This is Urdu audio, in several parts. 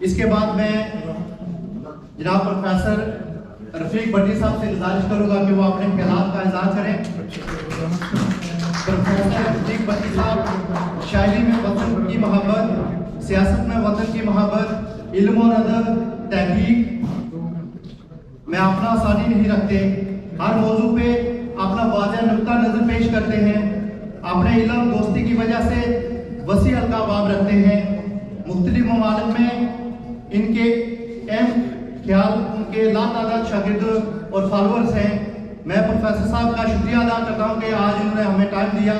اس کے بعد میں جناب پروفیسر رفیق بٹی صاحب سے گزارش کروں گا کہ وہ اپنے خیالات کا اظہار کریں۔ پروفیسر رفیق بٹی صاحب شاعری میں وطن کی محبت، سیاست میں وطن کی محبت، علم و ادب، تحقیق میں اپنا آسانی نہیں رکھتے، ہر موضوع پہ اپنا واضح نقطہ نظر پیش کرتے ہیں، اپنے علم دوستی کی وجہ سے وسیع القاب رکھتے ہیں۔ مختلف ممالک میں ان کے اہم خیال ان کے لاتعداد شاگرد اور فالورز ہیں۔ میں پروفیسر صاحب کا شکریہ ادا کرتا ہوں کہ آج انہوں نے ہمیں ٹائم دیا،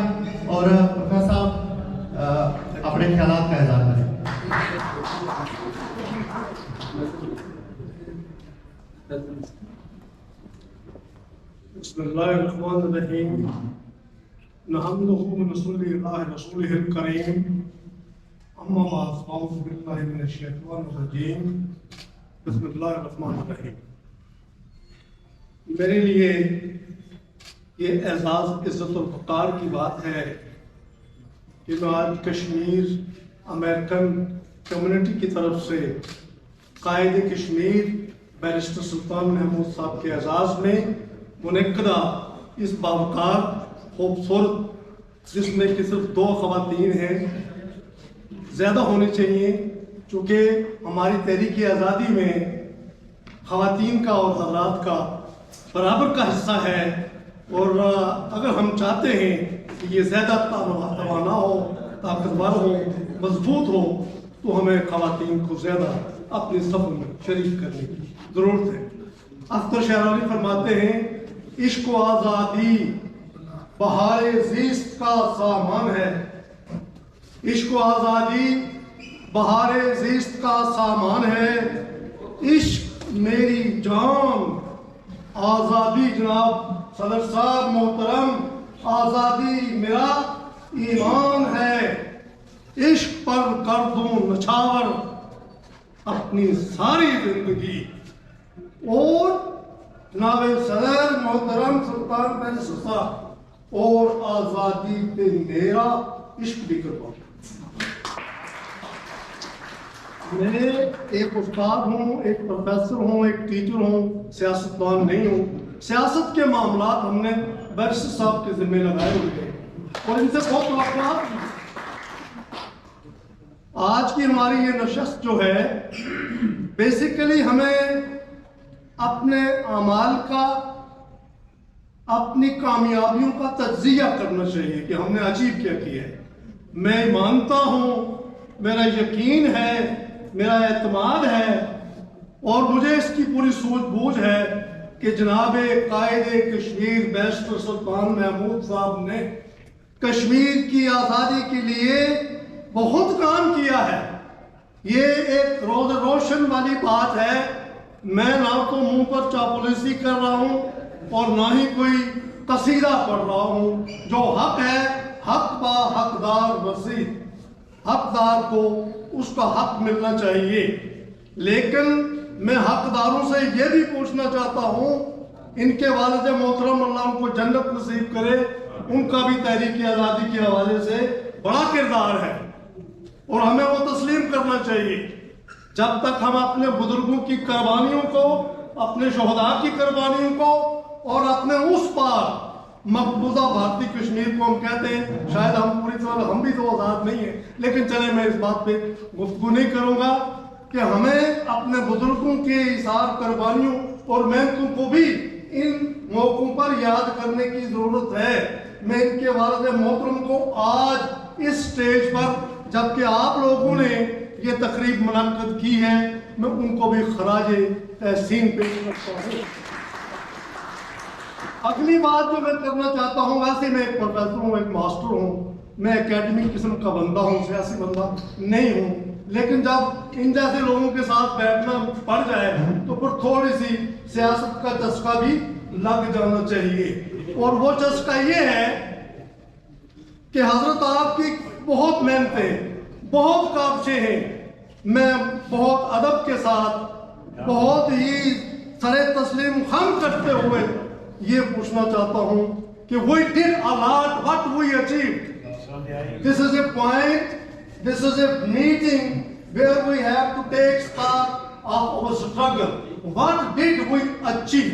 اور پروفیسر صاحب اپنے خیالات کا اظہار کریں۔ بسم اللہ الرحمن الرحیم، نحمدہ ونصلی علی رسولہ الکریم، اما بعد فاعوذ باللہ من الشیطان الرجیم، بسم اللہ الرحمن الرحیم۔ میرے لیے یہ اعزاز، عزت اور وقار کی بات ہے کہ میں آج کشمیر امریکن کمیونٹی کی طرف سے قائد کشمیر بیرسٹر سلطان محمود صاحب کے اعزاز میں منعقدہ اس باوقار خوبصورت، جس میں کہ صرف 2 خواتین ہیں، زیادہ ہونی چاہیے چونکہ ہماری تحریک آزادی میں خواتین کا اور حضرات کا برابر کا حصہ ہے، اور اگر ہم چاہتے ہیں کہ یہ زیادہ توانا ہو، طاقتور ہو، مضبوط ہو، تو ہمیں خواتین کو زیادہ اپنے صف میں شریک کرنے کی ضرورت ہے۔ اختر شہرانی فرماتے ہیں، عشق و آزادی بہار زیست کا سامان ہے، عشق و آزادی بہار زیست کا سامان ہے، عشق میری جان، آزادی جناب صدر صاحب محترم، آزادی میرا ایمان ہے، عشق پر کر دوں نچھاور اپنی ساری زندگی، اور جناب صدر محترم سلطان بیرسٹر صاحب، اور آزادی پہ میرا عشق بھی قربان۔ میں ایک استاد ہوں، ایک پروفیسر ہوں، ایک ٹیچر ہوں، سیاستدان نہیں ہوں۔ سیاست کے معاملات ہم نے بیرسٹر صاحب کے ذمہ لگائے ہوئے ہیں اور ان سے بہت توقعات ہیں۔ آج کی ہماری یہ نشست جو ہے، بیسیکلی ہمیں اپنے اعمال کا، اپنی کامیابیوں کا تجزیہ کرنا چاہیے کہ ہم نے اچیو کیا کیا ہے۔ میں مانتا ہوں، میرا یقین ہے، میرا اعتماد ہے، اور مجھے اس کی پوری سوجھ بوجھ ہے کہ جناب قائد کشمیر بیرسٹر سلطان محمود صاحب نے کشمیر کی آزادی کے لیے بہت کام کیا ہے۔ یہ ایک روز روشن والی بات ہے۔ میں نہ تو منہ پر چاپلوسی کر رہا ہوں اور نہ ہی کوئی قصیدہ پڑھ رہا ہوں۔ جو حق ہے، حق با حقدار رسید، حقدار کو اس کا حق ملنا چاہیے۔ لیکن میں حقداروں سے یہ بھی پوچھنا چاہتا ہوں، ان کے والد محترم اللہ ان کو جنت نصیب کرے، ان کا بھی تحریک آزادی کے حوالے سے بڑا کردار ہے، اور ہمیں وہ تسلیم کرنا چاہیے۔ جب تک ہم اپنے بزرگوں کی قربانیوں کو، اپنے شہداء کی قربانیوں کو، اور اپنے اس پار مقبوضہ بھارتی کشمیر کو ہم کہتے ہیں، شاید ہم پوری طرح ہم بھی تو آزاد نہیں ہیں، لیکن چلے میں اس بات پہ گفتگو نہیں کروں گا کہ ہمیں اپنے بزرگوں کے ایثار قربانیوں اور محنتوں کو بھی ان موقعوں پر یاد کرنے کی ضرورت ہے۔ میں ان کے والد محترم کو آج اس سٹیج پر، جبکہ آپ لوگوں نے یہ تقریب منعقد کی ہے، میں ان کو بھی خراج تحسین پیش کرتا ہوں۔ اگلی بات جو میں کرنا چاہتا ہوں، ویسے میں ایک پروفیسر ہوں، ایک ماسٹر ہوں، میں اکیڈمک قسم کا بندہ ہوں، سیاسی بندہ نہیں ہوں، لیکن جب ان جیسے لوگوں کے ساتھ بیٹھنا پڑ جائے تو پھر تھوڑی سی سیاست کا چسکا بھی لگ جانا چاہیے۔ اور وہ چسکا یہ ہے کہ حضرت آپ کی بہت محنتیں، بہت کاوشیں ہیں۔ میں بہت ادب کے ساتھ، بہت ہی سر تسلیم خم کرتے ہوئے یہ پوچھنا چاہتا ہوں کہ we did a lot, what we achieved. This is a point, this is a meeting where we have to take stock of our struggle. What did we achieve?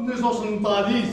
1947।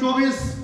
24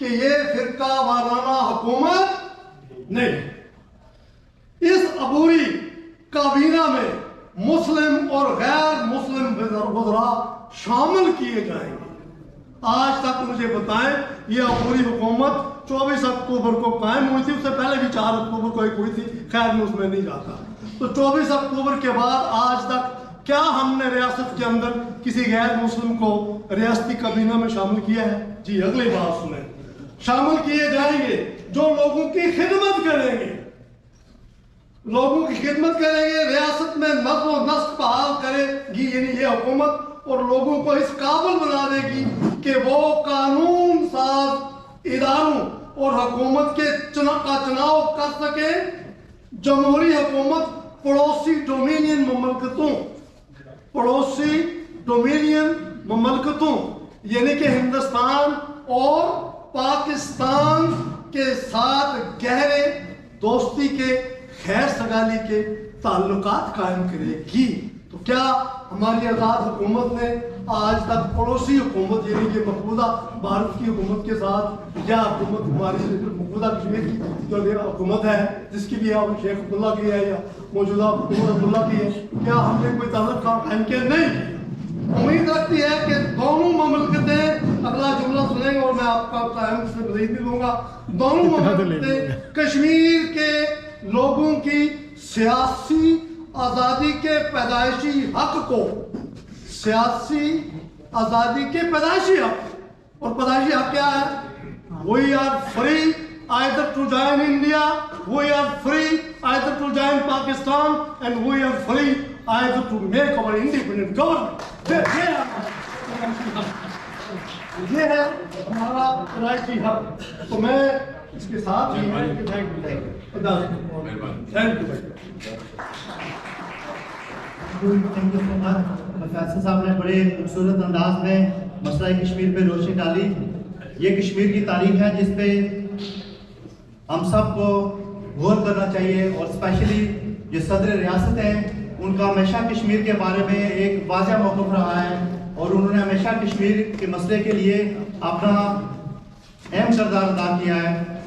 کہ یہ فرقہ وارانہ حکومت نہیں. اس عبوری کابینہ میں مسلم اور غیر مسلم وزراء شامل کیے جائیں گے. آج تک مجھے بتائیں یہ عبوری حکومت 24 اکتوبر کو قائم ہوئی تھی, اس سے پہلے بھی 4 اکتوبر کو ایک ہوئی تھی, خیر میں اس میں نہیں جاتا. تو 24 اکتوبر کے بعد آج تک کیا ہم نے ریاست کے اندر کسی غیر مسلم کو ریاستی کابینہ میں شامل کیا ہے؟ جی اگلی بات سنیں. شامل کیے جائیں گے جو لوگوں کی خدمت کریں گے, لوگوں کی خدمت کریں گے, ریاست میں نظم و نسق بحال کرے گی, یعنی یہ حکومت, اور لوگوں کو اس قابل بنا دے گی کہ وہ قانون ساز اداروں اور حکومت کے چناؤ کر سکے. جمہوری حکومت پڑوسی ڈومینین مملکتوں یعنی کہ ہندوستان اور پاکستان کے ساتھ گہرے دوستی کے, خیر سگالی کے تعلقات قائم کرے گی. تو کیا ہماری آزاد حکومت نے آج تک پڑوسی حکومت یعنی کہ مقبوضہ بھارت کی حکومت کے ساتھ, یا حکومت ہماری مقبوضہ کشمیر کی جو حکومت ہے جس کی بھی ہے شیخ عبداللہ کی ہے یا موجودہ حکومت عبداللہ کی ہے, کیا ہم نے کوئی تعلق قائم کیا؟ نہیں. امید رکھتی ہے کہ دونوں مملکتیں, اگلا جملہ سنیں گے اور میں آپ کا ٹائم سے مزید بھی دوں گا, دونوں مملکتیں کشمیر کے لوگوں کی سیاسی آزادی کے پیدائشی حق کو, سیاسی آزادی کے پیدائشی حق, اور پیدائشی حق کیا ہے؟ We are free either to join India, we are free either to join Pakistan, and we are free either to make our independent government. یہ ہے ہمارا پیدائشی حق. تو میں اس کے ساتھ ہی فیصل صاحب نے بڑے خوبصورت انداز میں مسئلہ کشمیر پہ روشنی ڈالی. یہ کشمیر کی تاریخ ہے جس پہ ہم سب کو غور کرنا چاہیے, اور اسپیشلی جو صدر ریاست ہیں ان کا ہمیشہ کشمیر کے بارے میں ایک واضح موقف رہا ہے, اور انہوں نے ہمیشہ کشمیر کے مسئلے کے لیے اپنا اہم کردار ادا کیا ہے.